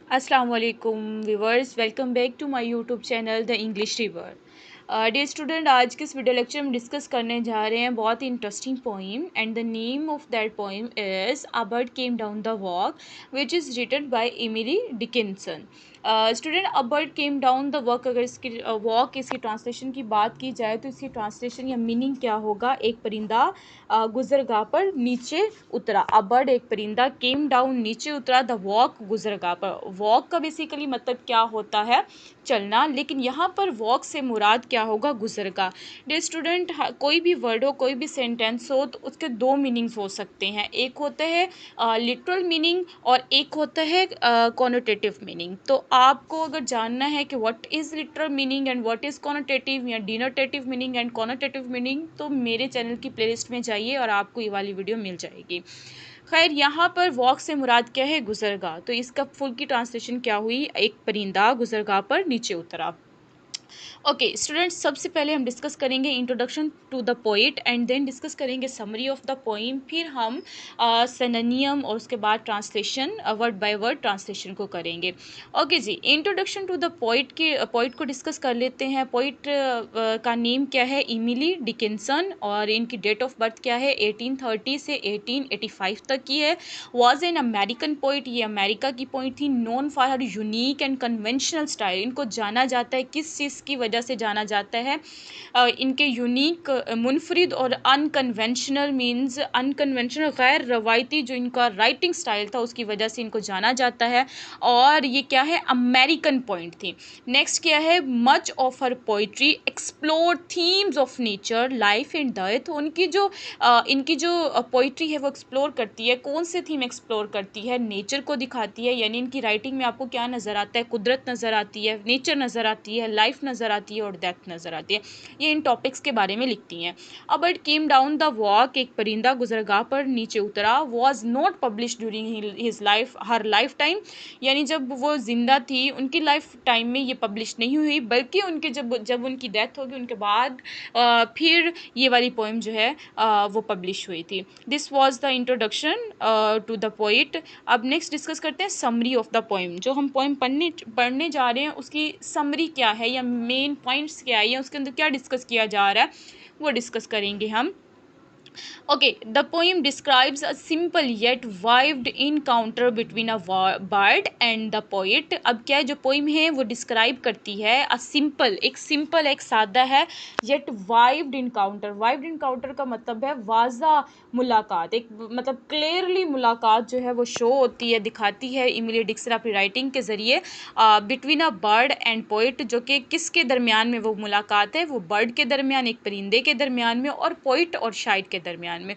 Assalamu alaikum viewers, welcome back to my YouTube channel The English River। Dear student, आज के इस video lecture में discuss करने जा रहे हैं बहुत ही interesting poem and the name of that poem is a bird came down the walk which is written by Emily Dickinson. Student, a bird came down the walk, अगर इसकी walk इसकी ट्रांसलेशन की बात की जाए तो इसकी ट्रांसलेशन या मीनिंग क्या होगा? एक परिंदा गुजरगाह पर नीचे उतरा। अ बर्ड, एक परिंदा, केम डाउन, नीचे उतरा, द वॉक, गुजरगाह पर। वॉक का बेसिकली मतलब क्या होता है? चलना। लेकिन यहाँ पर वॉक से मुराद क्या होगा? गुजरगाह। डियर स्टूडेंट, कोई भी वर्ड हो, कोई भी सेंटेंस हो तो उसके दो मीनिंग्स हो सकते हैं। एक होता है लिटरल मीनिंग और एक होता है कॉनोटेटिव मीनिंग। तो आपको अगर जानना है कि what is literal meaning and what is connotative या denotative meaning and connotative meaning, तो मेरे चैनल की प्लेलिस्ट में जाइए और आपको ये वाली वीडियो मिल जाएगी। खैर, यहाँ पर वॉक से मुराद क्या है? गुजरगाह। तो इसका फुल की ट्रांसलेशन क्या हुई? एक परिंदा गुजरगाह पर नीचे उतरा। ओके स्टूडेंट्स, सबसे पहले हम डिस्कस करेंगे introduction to the poet and then discuss करेंगे समरी ऑफ द पोइम। फिर हम सिनोनियम और उसके बाद translation, word by word translation को करेंगे। ओके जी, इंट्रोडक्शन टू द पोइट के पोइट को डिस्कस कर लेते हैं। पोइट का नेम क्या है? Emily Dickinson. और इनकी डेट ऑफ बर्थ क्या है? 1830 से 1885 तक की है। वॉज एन अमेरिकन पोइट, ये अमेरिका की पोइट थी। Known for her unique and conventional style, इनको जाना जाता है किस चीज़ की वजह से जाना जाता है? इनके यूनिक, मुनफरिद और अनकन्वेंशनल, मीन्स अनकन्वेंशनल, गैर रवायती जो इनका राइटिंग स्टाइल था उसकी वजह से इनको जाना जाता है। और ये क्या है? अमेरिकन पॉइंट थी। नेक्स्ट क्या है? Much of her poetry explore themes of nature, life and death. इनकी जो पोइट्री है वो एक्सप्लोर करती है। कौन से थीम एक्सप्लोर करती है? नेचर को दिखाती है। यानी इनकी राइटिंग में आपको क्या नज़र आता है? कुदरत नज़र आती है, नेचर नज़र आती है, लाइफ नज़र आती है और डेथ नज़र आती है। ये इन टॉपिक्स के बारे में लिखती हैं। अ bird came down the walk, एक परिंदा गुजरगाह पर नीचे उतरा। Was not publish during his life, her life time, यानी जब वो जिंदा थी उनकी लाइफ टाइम में ये पब्लिश नहीं हुई, बल्कि उनके जब जब उनकी डेथ होगी उनके बाद फिर ये वाली पोइम जो है वो पब्लिश हुई थी। This was the introduction to the poet. अब नेक्स्ट डिस्कस करते हैं समरी ऑफ द पोइम। जो हम पोइम पढ़ने जा रहे हैं उसकी समरी क्या है या मेन पॉइंट्स क्या है या उसके अंदर क्या डिस्कस किया जा रहा है वो डिस्कस करेंगे हम। Okay, the poem describes a simple yet vivid encounter between a bird and the poet। अब क्या है, जो पोइम है वो डिस्क्राइब करती है सिंपल एक सादा है येट वाइव्ड इनकाउंटर। वाइव्ड इनकाउंटर का मतलब है वाज़ा मुलाकात, एक मतलब क्लियरली मुलाकात जो है वो शो होती है, दिखाती है इमिली डिक्सन अपनी राइटिंग के ज़रिए between a bird and poet. जो कि किसके दरमियान में वो मुलाकात है? वो बर्ड के दरमियान, एक परिंदे के दरमियान में, और पोइट और शायर के दरमियान में।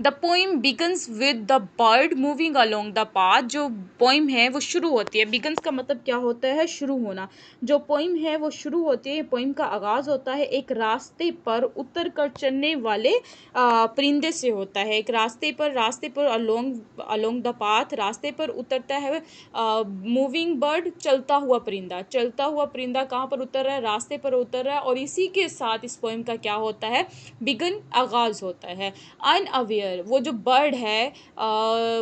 The poem begins with the bird moving along the path. जो पोइम है वो शुरू होती है, बिगन्स का मतलब क्या होता है? शुरू होना। जो पोइम है वो शुरू होती है, पोइम का आगाज़ होता है एक रास्ते पर उतर कर चलने वाले परिंदे से होता है। एक रास्ते पर अलोंग द पाथ, रास्ते पर उतरता है मूविंग बर्ड, चलता हुआ परिंदा कहाँ पर उतर रहा है? रास्ते पर उतर रहा है। और इसी के साथ इस पोइम का क्या होता है? बिगन, आगाज़ होता है। अनअवेयर, वो जो बर्ड है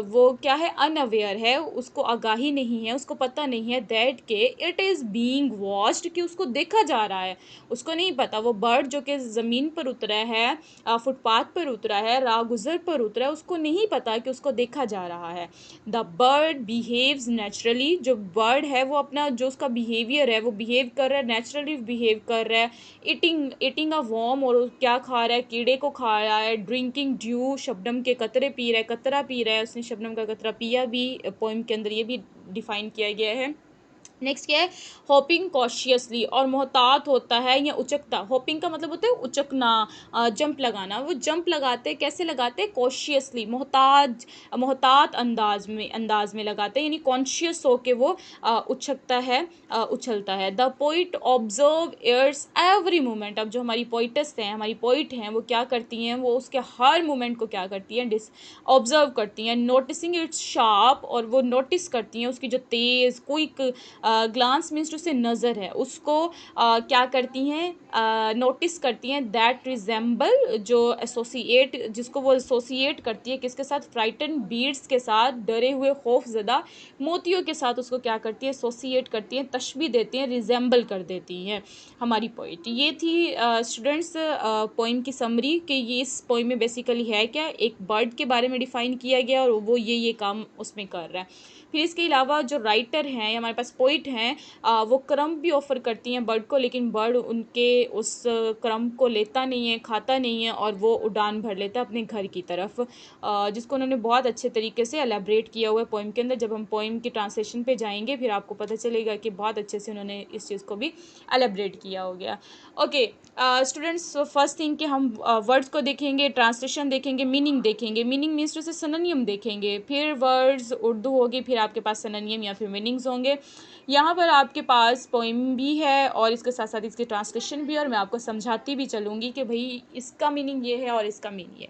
वो क्या है? अनअवेयर है, उसको आगाही नहीं है, उसको पता नहीं है दैट के इट इज़ बीइंग वॉच्ड, कि उसको देखा जा रहा है। उसको नहीं पता, वो बर्ड जो कि ज़मीन पर उतरा है, फुटपाथ पर उतरा है, राहगुज़र पर उतरा है, उसको नहीं पता कि उसको देखा जा रहा है। द बर्ड बिहेव्स नेचुरली, जो बर्ड है वो अपना जो उसका बिहेवियर है वो बिहेव कर रहा है, नेचुरली बिहेव कर रहा है। ईटिंग अ वॉर्म, और क्या खा रहा है? कीड़े को खा रहा है। ड्रिंकिंग ड्यू, शबनम के कतरे पी रहा है, कतरा पी रहा है, उसने शबनम का कतरा पिया भी, पोइम के अंदर ये भी डिफाइन किया गया है। नेक्स्ट क्या है? होपिंग कॉशियसली, और मोहतात होता है या उचकता। होपिंग का मतलब होता है उचकना, जंप लगाना। वो जंप लगाते, कैसे लगाते? कॉशियसली, मोहतात अंदाज में लगाते हैं, यानी कॉन्शियस होके वो उछकता है, उछलता है। The poet observers every moment. अब जो हमारी पोइटस हैं, हमारी पोइट हैं, वो क्या करती हैं? वो उसके हर मोमेंट को क्या करती हैं? ऑब्जर्व करती हैं। नोटिसिंग इट्स शार्प, और वो नोटिस करती हैं उसकी जो तेज़ क्विक ग्लांस मीन्स उसे नज़र है, उसको क्या करती हैं, नोटिस करती हैं, दैट रिजेंबल, जो एसोसिएट, जिसको वो एसोसिएट करती है किसके साथ, फ्राइटन बीड्स के साथ, डरे हुए खौफजदा मोतियों के साथ उसको क्या करती है, एसोसिएट करती हैं, तशबीह देती हैं, रिजेंबल कर देती हैं हमारी पोइट। ये थी स्टूडेंट्स पोइम की समरी कि ये इस पोइम में बेसिकली है क्या, एक बर्ड के बारे में डिफ़ाइन किया गया और वो ये काम उसमें कर रहा है। फिर इसके अलावा जो राइटर हैं, हमारे पास पोइट हैं, वो क्रम भी ऑफ़र करती हैं बर्ड को, लेकिन बर्ड उनके उस क्रम को लेता नहीं है, खाता नहीं है, और वो उड़ान भर लेता है अपने घर की तरफ, जिसको उन्होंने बहुत अच्छे तरीके से एलेबरेट किया हुआ है पोइम के अंदर। जब हम पोइम के ट्रांसलेशन पे जाएंगे फिर आपको पता चलेगा कि बहुत अच्छे से उन्होंने इस चीज़ को भी एलेबरेट किया हो गया। ओके स्टूडेंट्स, फर्स्ट थिंग कि हम वर्ड्स को देखेंगे, ट्रांसलेशन देखेंगे, मीनिंग देखेंगे। मीनिंग मीन्स टू से सिनोनियम देखेंगे, फिर वर्ड्स उर्दू होगी, फिर आपके पास सिनोनियम या फिर मीनिंग्स होंगे। यहाँ पर आपके पास पोइम भी है और इसके साथ साथ इसकी ट्रांसलेशन भी है, और मैं आपको समझाती भी चलूँगी कि भाई इसका मीनिंग ये है और इसका मीनिंग ये।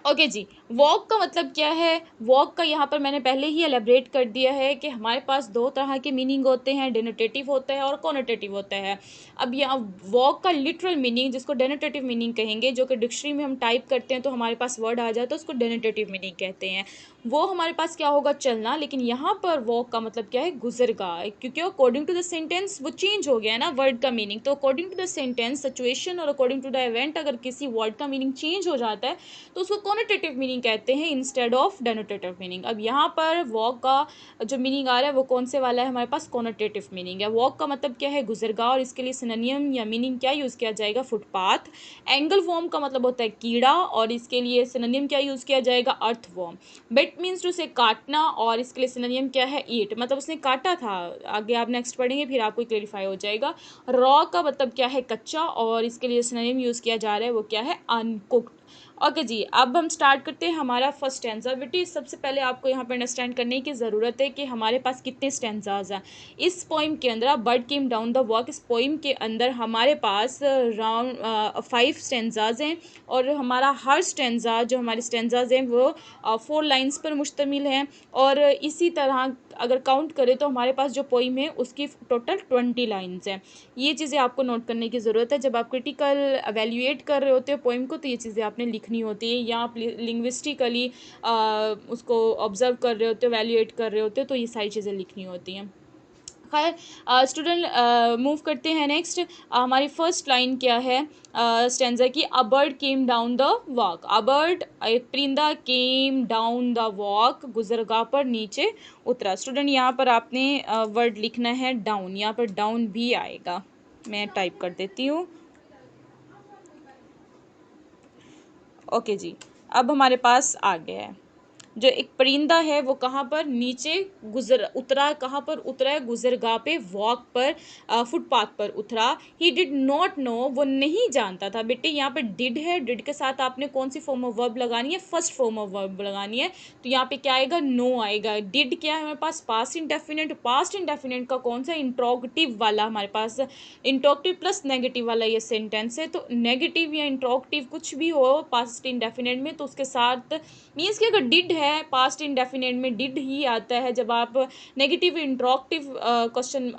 ओके जी, वॉक का मतलब क्या है? वॉक का यहाँ पर मैंने पहले ही एलेबरेट कर दिया है कि हमारे पास दो तरह के मीनिंग होते हैं, डेनोटेटिव होता है और कोनोटेटिव होता है। अब यहाँ वॉक का लिटरल मीनिंग, जिसको डेनोटेटिव मीनिंग कहेंगे, जो कि डिक्शनरी में हम टाइप करते हैं तो हमारे पास वर्ड आ जाए तो उसको डेनोटेटिव मीनिंग कहते हैं। वो हमारे पास क्या होगा, चलना। लेकिन यहाँ पर वॉक का मतलब क्या है, गुजरगा, क्योंकि अकॉर्डिंग टू द सेंटेंस वो चेंज हो गया है ना वर्ड का मीनिंग। तो according to the sentence, situation और अकॉर्डिंग टू द इवेंट अगर किसी वर्ड का मीनिंग चेंज हो जाता है तो उसको कोनोटेटिव मीनिंग कहते हैं इंस्टेड ऑफ डेनोटेटिव मीनिंग। अब यहाँ पर वॉक का जो मीनिंग आ रहा है वो कौन से वाला है, हमारे पास कोनोटेटिव मीनिंग है। वॉक का मतलब क्या है, गुजरगांव, और इसके लिए सिनोनियम या मीनिंग क्या यूज़ किया जाएगा, फुटपाथ। एंगल वॉर्म का मतलब होता है कीड़ा, और इसके लिए सिनोनियम क्या यूज़ किया जाएगा, अर्थ वॉर्म। बिट मीन्स टू से काटना, और इसके लिए सिनोनियम क्या है, ईट, मतलब उसने काटा था। आगे आप नेक्स्ट पढ़ेंगे फिर आपको क्लेरिफाई हो जाएगा। रॉ का मतलब क्या है, कच्चा, और इसके लिए सिनोनियम यूज़ किया जा रहा है वो क्या है, अनकुक्ड। ओके जी, अब हम स्टार्ट करते हैं हमारा फर्स्ट स्टैंजा। बेटी सबसे पहले आपको यहाँ पर अंडरस्टैंड करने की ज़रूरत है कि हमारे पास कितने स्टैंजाज हैं इस पोइम के अंदर। Bird came down the walk, इस पोइम के अंदर हमारे पास राउंड 5 स्टैंजाज हैं, और हमारा हर स्टैंजा, जो हमारे स्टैंजाज हैं वो 4 लाइन्स पर मुश्तमिल हैं। और इसी तरह अगर काउंट करें तो हमारे पास जो पोइम है उसकी टोटल 20 लाइन्स हैं। ये चीज़ें आपको नोट करने की ज़रूरत है। जब आप क्रिटिकल एवेल्यूएट कर रहे होते हो पोइम को तो ये चीज़ें आपने लिखनी होती है, या आप लिंग्विस्टिकली उसको ऑब्जर्व कर रहे होते हो, एवेल्यूएट कर रहे होते हो, तो ये सारी चीज़ें लिखनी होती हैं। खैर स्टूडेंट, मूव करते हैं नेक्स्ट। हमारी फर्स्ट लाइन क्या है स्टैंजा की, अ bird came down the walk. A bird, एक परिंदा, केम डाउन द वॉक, गुजरगाह पर नीचे उतरा। स्टूडेंट यहाँ पर आपने वर्ड लिखना है डाउन, यहाँ पर डाउन भी आएगा, मैं टाइप कर देती हूँ। ओके जी, अब हमारे पास आ गया है जो एक परिंदा है वो कहाँ पर, नीचे उतरा, कहाँ पर उतरा है, गुजरगाह पे, वॉक पर, फुटपाथ पर उतरा। ही डिड नॉट नो, वो नहीं जानता था। बेटे यहाँ पे डिड है, डिड के साथ आपने कौन सी फॉर्म ऑफ वर्ब लगानी है, फर्स्ट फॉर्म ऑफ वर्ब लगानी है। तो यहाँ पे क्या आएगा, नो आएगा। डिड क्या है हमारे पास, पास्ट इंडेफिनिट। पास्ट इंडेफिनिट का कौन सा, इंट्रोगेटिव वाला, हमारे पास इंट्रोगेटिव प्लस नेगेटिव वाला ये सेंटेंस है। तो नेगेटिव या इंट्रोगेटिव कुछ भी हो पास्ट इंडेफिनिट में तो उसके साथ मीन्स कि अगर डिड है पास्ट इंडेफिनिट में डिड ही आता है। जब आप नेगेटिव इंट्रोगेटिव क्वेश्चन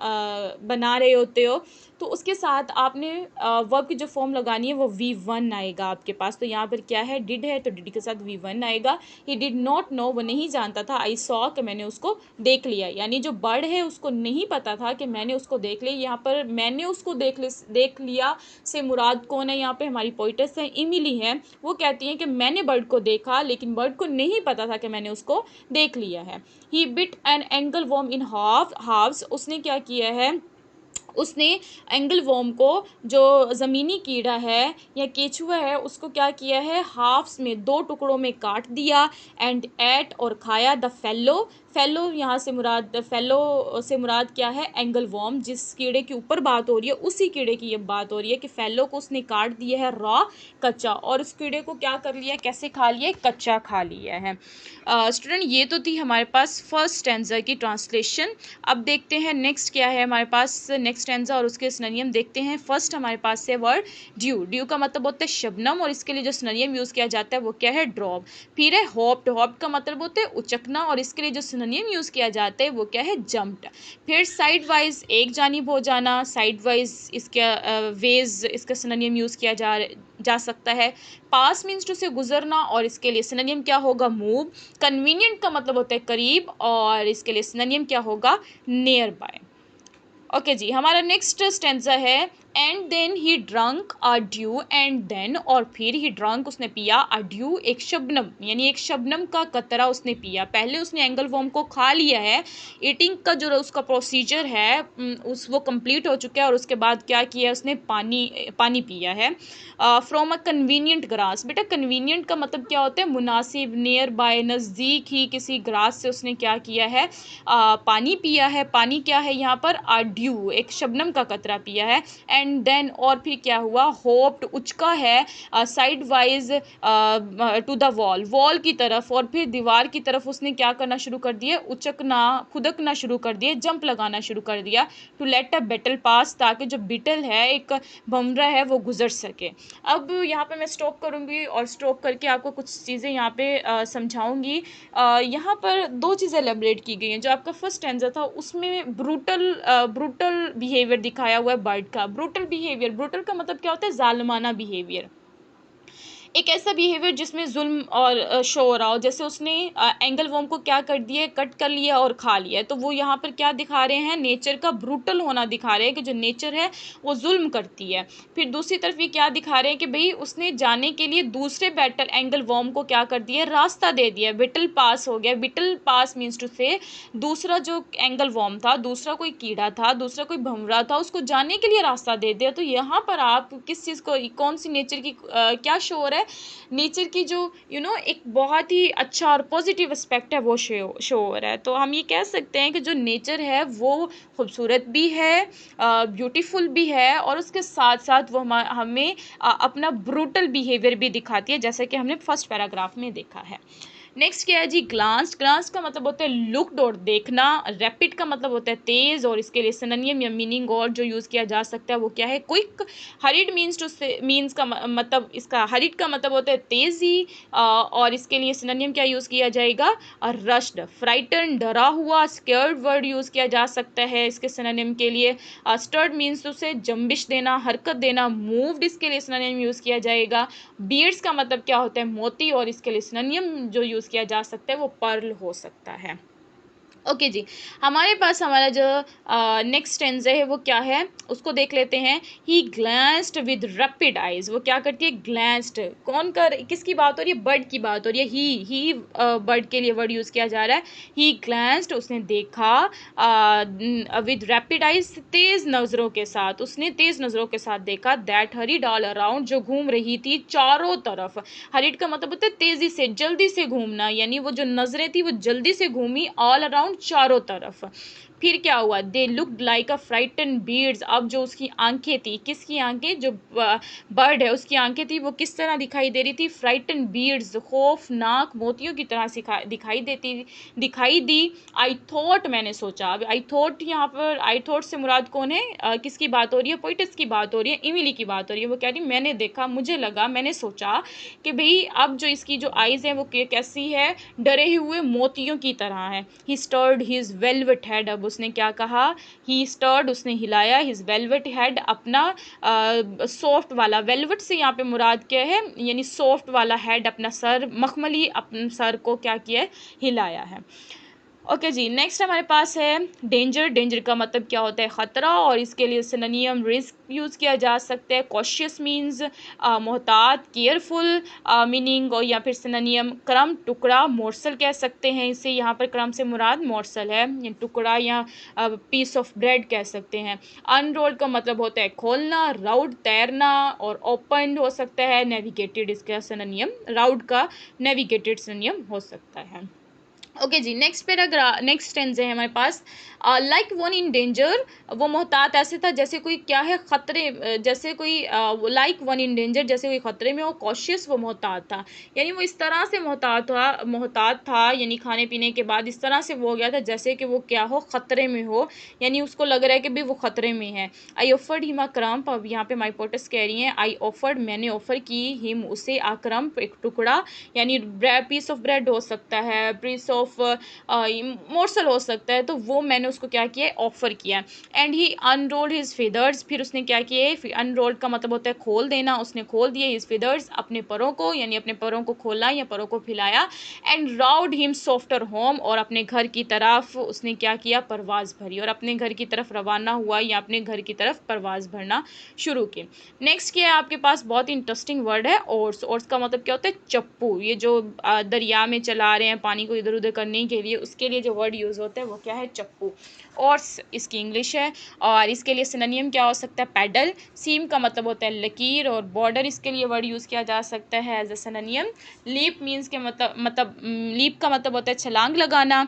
बना रहे होते हो तो उसके साथ आपने वर्ब की जो फॉर्म लगानी है वो V1 आएगा आपके पास। तो यहाँ पर क्या है, डिड है तो डिड के साथ V1 आएगा। ही डिड नॉट नो, वो नहीं जानता था। आई सॉ, कि मैंने उसको देख लिया, यानी जो बर्ड है उसको नहीं पता था कि मैंने उसको देख लिया। यहाँ पर मैंने उसको देख लिया से मुराद कौन है, यहाँ पे हमारी पोइटेस है इमिली है। वो कहती हैं कि मैंने बर्ड को देखा, लेकिन बर्ड को नहीं पता था कि मैंने उसको देख लिया है। He bit an angleworm in halves, उसने क्या किया है, उसने एंगल वॉर्म को, जो ज़मीनी कीड़ा है या केचुआ है, उसको क्या किया है, हाफ्स में, 2 टुकड़ों में काट दिया। एंड एट, और खाया। द फेलो, फेलो यहाँ से मुराद, फेलो से मुराद क्या है, एंगल वॉर्म। जिस कीड़े के ऊपर बात हो रही है उसी कीड़े की ये बात हो रही है कि फेलो को उसने काट दिया है रॉ, कच्चा, और उस कीड़े को क्या कर लिया, कैसे खा लिया, कच्चा खा लिया है। स्टूडेंट ये तो थी हमारे पास फर्स्ट स्टैंजा की ट्रांसलेशन। अब देखते हैं नेक्स्ट क्या है हमारे पास। नेक्स्ट नेक्स्ट स्टैंजा और उसके सिनोनियम देखते हैं। फर्स्ट हमारे पास है वर्ड ड्यू। ड्यू का मतलब होता है शबनम और इसके लिए जो सिनोनियम यूज़ किया जाता है वो क्या है, ड्रॉप। फिर है होप्ड। होप्ड का मतलब होता है उचकना और इसके लिए जो सिनोनियम यूज़ किया जाता है वो क्या है, जम्प्ड। फिर साइड वाइज, एक जानिब हो जाना, साइड वाइज इसका वेज इसका सिनोनियम यूज़ किया जा सकता है। पास मीन्स टू से गुजरना और इसके लिए सिनोनियम क्या होगा, मूव। कन्वीनियंट का मतलब होता है करीब और इसके लिए सिनोनियम क्या होगा, नियर बाय। ओके जी, हमारा नेक्स्ट स्टेंजा है and then he drank a dew. And then और फिर ही ड्रंक उसने पिया, अ ड्यू एक शबनम, यानी एक शबनम का कतरा उसने पिया। पहले उसने एंगल वॉर्म को खा लिया है, ईटिंग का जो उसका प्रोसीजर है उस वो कंप्लीट हो चुका है और उसके बाद क्या किया उसने, पानी पिया है। From a convenient grass. बेटा कन्वीनियंट का मतलब क्या होता है, मुनासिब, नियर बाय, नज़दीक ही किसी ग्रास से उसने क्या किया है, पानी पिया है। पानी क्या है यहाँ पर, ड्यू एक शबनम का कतरा पिया है। एंड देन और फिर क्या हुआ, होप्ड उचका है, sidewise to the wall, wall की तरफ और फिर दीवार की तरफ उसने क्या करना शुरू कर दिया, उचकना, खुदकना शुरू कर दिया, जंप लगाना शुरू कर दिया। टू लेट अ बेटल पास, ताकि जो बिटल है एक भमरा है वो गुजर सके। अब यहाँ पे मैं स्टॉप करूँगी और स्टॉप करके आपको कुछ चीज़ें यहाँ पे समझाऊँगी। यहाँ पर दो चीज़ें एलेबरेट की गई हैं। जो आपका फर्स्ट स्टैंजा था उसमें ब्रूटल बिहेवियर दिखाया हुआ है बर्ड का। ब्रूटल बिहेवियर, ब्रूटल का मतलब क्या होता है, जालिमाना बिहेवियर, एक ऐसा बिहेवियर जिसमें जुल्म और शो हो रहा हो। जैसे उसने एंगल वॉर्म को क्या कर दिया, कट कर लिया और खा लिया। तो वो यहाँ पर क्या दिखा रहे हैं, नेचर का ब्रूटल होना दिखा रहे हैं कि जो नेचर है वो जुल्म करती है। फिर दूसरी तरफ ये क्या दिखा रहे हैं कि भाई उसने जाने के लिए दूसरे बैटल एंगल वॉर्म को क्या कर दिया, रास्ता दे दिया, बिटल पास हो गया। बिटल पास मीन्स टू से दूसरा जो एंगल वॉर्म था, दूसरा कोई कीड़ा था, दूसरा कोई भंवरा था, उसको जाने के लिए रास्ता दे दिया। तो यहाँ पर आप किस चीज़ को, कौन सी नेचर की क्या शो हो रहा है, नेचर की जो एक बहुत ही अच्छा और पॉजिटिव एस्पेक्ट है वो शो हो रहा है। तो हम ये कह सकते हैं कि जो नेचर है वो खूबसूरत भी है, ब्यूटीफुल भी है और उसके साथ साथ वो हमें अपना ब्रूटल बिहेवियर भी दिखाती है, जैसे कि हमने फर्स्ट पैराग्राफ में देखा है। नेक्स्ट क्या है जी, ग्लांस। ग्लांस का मतलब होता है लुक्ड और देखना। रैपिड का मतलब होता है तेज और इसके लिए सिनोनिम या मीनिंग और जो यूज़ किया जा सकता है वो क्या है, क्विक। हरिड मीन्स का मतलब, इसका हरिड का मतलब होता है तेज़ी और इसके लिए सिनोनिम क्या यूज़ किया जाएगा, रश्ड। फ्राइटन डरा हुआ, स्केर्ड वर्ड यूज़ किया जा सकता है इसके सिनोनिम के लिए। स्टर्ड मीन्स उसे जंबिश देना, हरकत देना। मूव्ड इसके लिए सिनोनिम यूज़ किया जाएगा। बीड्स का मतलब क्या होता है, मोती और इसके लिए सिनोनिम जो यूज़ किया जा सकता है वो पर्ल हो सकता है। ओके जी, हमारे पास हमारा जो नेक्स्ट स्टेंजा है वो क्या है उसको देख लेते हैं। ही ग्लैंस्ड विद रैपिड आइज। वो क्या करती है, ग्लैंस्ड। कौन कर, किसकी बात हो रही है, बर्ड की बात हो रही है। ही बर्ड के लिए वर्ड यूज़ किया जा रहा है। ही ग्लैंस्ड उसने देखा, विद रैपिड आइज तेज़ नज़रों के साथ, उसने तेज़ नज़रों के साथ देखा। दैट हरीड ऑल अराउंड जो घूम रही थी चारों तरफ। हरीड का मतलब होता है तेज़ी से, जल्दी से घूमना, यानी वो जो नज़रें थी वो जल्दी से घूमी, ऑल अराउंड चारों तरफ। फिर क्या हुआ, they looked like a frighten beads. अब जो उसकी आंखें थी, किसकी आंखें, जो बर्ड है उसकी आंखें थी, वो किस तरह दिखाई दे रही थी, फ्राइटन बीड्स, खौफनाक मोतियों की तरह दिखाई दी। आई थॉट मैंने सोचा। अब आई थॉट, यहाँ पर आई थॉट से मुराद कौन है, किसकी बात हो रही है, पोइटस की बात हो रही है, इमिली की बात हो रही है। वो कह रही मैंने देखा, मुझे लगा, मैंने सोचा कि भाई अब जो इसकी जो आइज़ हैं वो कैसी है, डरे हुए मोतियों की तरह है। ही स्टर्ड हिज वेलवेट हेड। अब उसने क्या कहा, ही स्टर्ड उसने हिलाया, हिज वेलवेट हेड अपना सॉफ्ट वाला, वेलवेट से यहाँ पे मुराद क्या है, यानी सॉफ्ट वाला हेड, अपना सर, मखमली अपने सर को क्या किया है, हिलाया है। ओके जी, नेक्स्ट हमारे पास है डेंजर। डेंजर का मतलब क्या होता है, ख़तरा और इसके लिए सिनोनिम रिस्क यूज़ किया जा सकता है। कॉशियस मीन्स मोहतात, केयरफुल मीनिंग, और या फिर सिनोनिम क्रम, टुकड़ा, मोर्सल कह सकते हैं इसे। यहाँ पर क्रम से मुराद मोर्सल है, या टुकड़ा या पीस ऑफ ब्रेड कह सकते हैं। अनरोल्ड का मतलब होता है खोलना। राउड तैरना और ओपन हो सकता है। नेविगेटेड इसका सिनोनिम, राउड का नेविगेटेड सिनोनिम हो सकता है। ओके जी, नेक्स्ट पैराग्राफ, नेक्स्ट टेंस है हमारे पास, लाइक वन इन डेंजर, वो मोहतात ऐसे था जैसे कोई क्या है खतरे, जैसे कोई लाइक वन इन डेंजर, जैसे कोई खतरे में हो, कॉशियस वो मोहतात था, यानी वो इस तरह से मोहतात था, यानी खाने पीने के बाद इस तरह से वो हो गया था जैसे कि वो क्या हो, खतरे में हो, यानी उसको लग रहा है कि भाई वो खतरे में है। I offered him a krump, अब यहाँ पे माई पोटस कह रही हैं आई ऑफर्ड, मैंने ऑफर की, हिम उसे, आ क्रम्प एक टुकड़ा, यानी पीस ऑफ ब्रेड हो सकता है, पीस ऑफ मोर्सल हो सकता है, तो वो मैंने उसको क्या किया, ऑफर किया। And he unrolled his feathers, फिर उसने क्या किए, अनरोल्ड का मतलब होता है खोल देना, उसने खोल दिए हिज फेदर्स, अपने परों को, यानी अपने परों को खोला या परों को फैलाया। And round him softer home, और अपने घर की तरफ उसने क्या किया, परवाज़ भरी, और अपने घर की तरफ रवाना हुआ या अपने घर की तरफ परवाज़ भरना शुरू की। नेक्स्ट क्या है आपके पास, बहुत ही इंटरेस्टिंग वर्ड है, ओर्स। ओर्स का मतलब क्या होता है, चप्पू, ये जो दरिया में चला रहे हैं पानी को इधर उधर करने के लिए, उसके लिए जो वर्ड यूज़ होता है वो क्या है, चप्पू। ओर्स इसकी इंग्लिश है, और इसके लिए सिनोनिम क्या हो सकता है, पैडल। सीम का मतलब होता है लकीर, और बॉर्डर इसके लिए वर्ड यूज़ किया जा सकता है as a synonym. Leap means के लीप का मतलब होता है छलांग लगाना।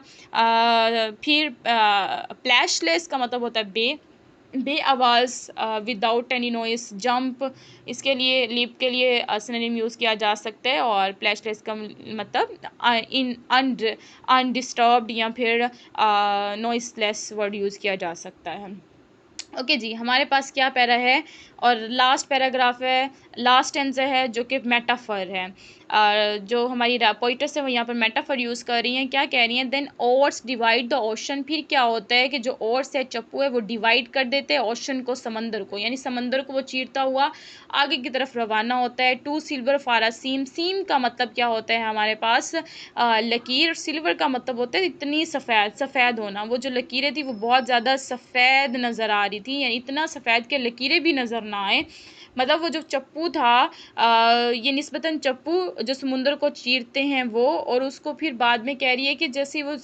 फिर प्लैशलेस का मतलब होता है बे आवाज़, विदाउट एनी नॉइस, जंप, इसके लिए लीप के लिए सिनोनिम यूज़ किया जा सकता है। और प्लैशलेस का मतलब इन अनडिस्टर्ब्ड या फिर नॉइसलेस वर्ड यूज़ किया जा सकता है। ओके जी, हमारे पास क्या पैरा है, और लास्ट पैराग्राफ है, लास्ट टेंस है जो कि मेटाफर है। जो हमारी पोइटस है वो यहाँ पर मेटाफर यूज़ कर रही हैं, क्या कह रही हैं, then oars divide the ocean, फिर क्या होता है कि जो ओर्स है, चप्पू है, वो डिवाइड कर देते हैं ओशन को, समंदर को, यानी समंदर को वो चीरता हुआ आगे की तरफ रवाना होता है। टू सिल्वर फारा सीम, सीम का मतलब क्या होता है हमारे पास, लकीर, और सिल्वर का मतलब होता है इतनी सफ़ेद, सफ़ेद होना, वो जो लकीरें थी वो बहुत ज़्यादा सफ़ेद नज़र आ रही थी, यानी इतना सफ़ेद कि लकीरें भी नज़र ना आए। मतलब वो जो चप्पू था, ये निस्बतन चप्पू जो समुंदर को चीरते हैं वो, और उसको फिर बाद में कह रही है कि जैसे वो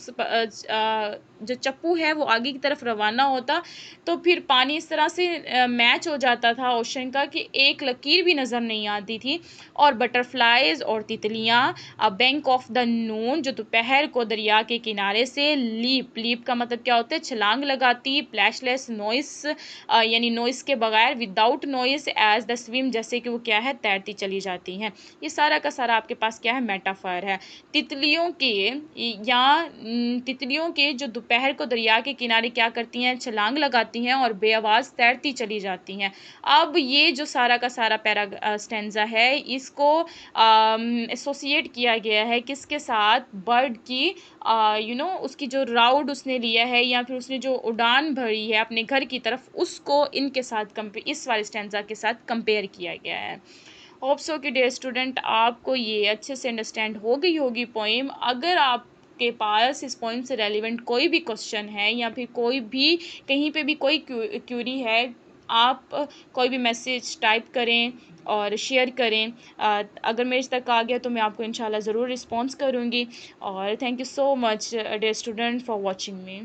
जो चप्पू है वो आगे की तरफ रवाना होता, तो फिर पानी इस तरह से मैच हो जाता था ओशन का कि एक लकीर भी नज़र नहीं आती थी। और बटरफ्लाइज और तितलियाँ, बैंक ऑफ द नून, जो दोपहर को दरिया के किनारे से, लीप, लीप का मतलब क्या होता है, छलांग लगाती, प्लैशलेस नॉइस, यानी नॉइस के बगैर, without noise, as the swim, जैसे कि वो क्या है, तैरती चली जाती हैं। ये सारा का सारा आपके पास क्या है, मेटाफर है। तितलियों के या तितलियों के जो दोपहर को दरिया के किनारे क्या करती हैं, छलांग लगाती हैं और बेआवाज़ तैरती चली जाती हैं। अब ये जो सारा का सारा स्टेंजा है, इसको एसोसिएट किया गया है किसके साथ, बर्ड की, उसकी जो राउड उसने लिया है या फिर उसने जो उड़ान भरी है अपने घर की तरफ, उसको इनके साथ इस वाले स्टेंजा के साथ कंपेयर किया गया है। होप सो कि डियर स्टूडेंट आपको ये अच्छे से अंडरस्टैंड हो गई होगी पोइम। अगर आप के पास इस पॉइंट से रेलिवेंट कोई भी क्वेश्चन है या फिर कोई भी कहीं पे भी कोई क्यूरी है, आप कोई भी मैसेज टाइप करें और शेयर करें। अगर मेरे तक आ गया तो मैं आपको इंशाल्लाह ज़रूर रिस्पॉन्स करूँगी। और thank you so much dear student for watching me.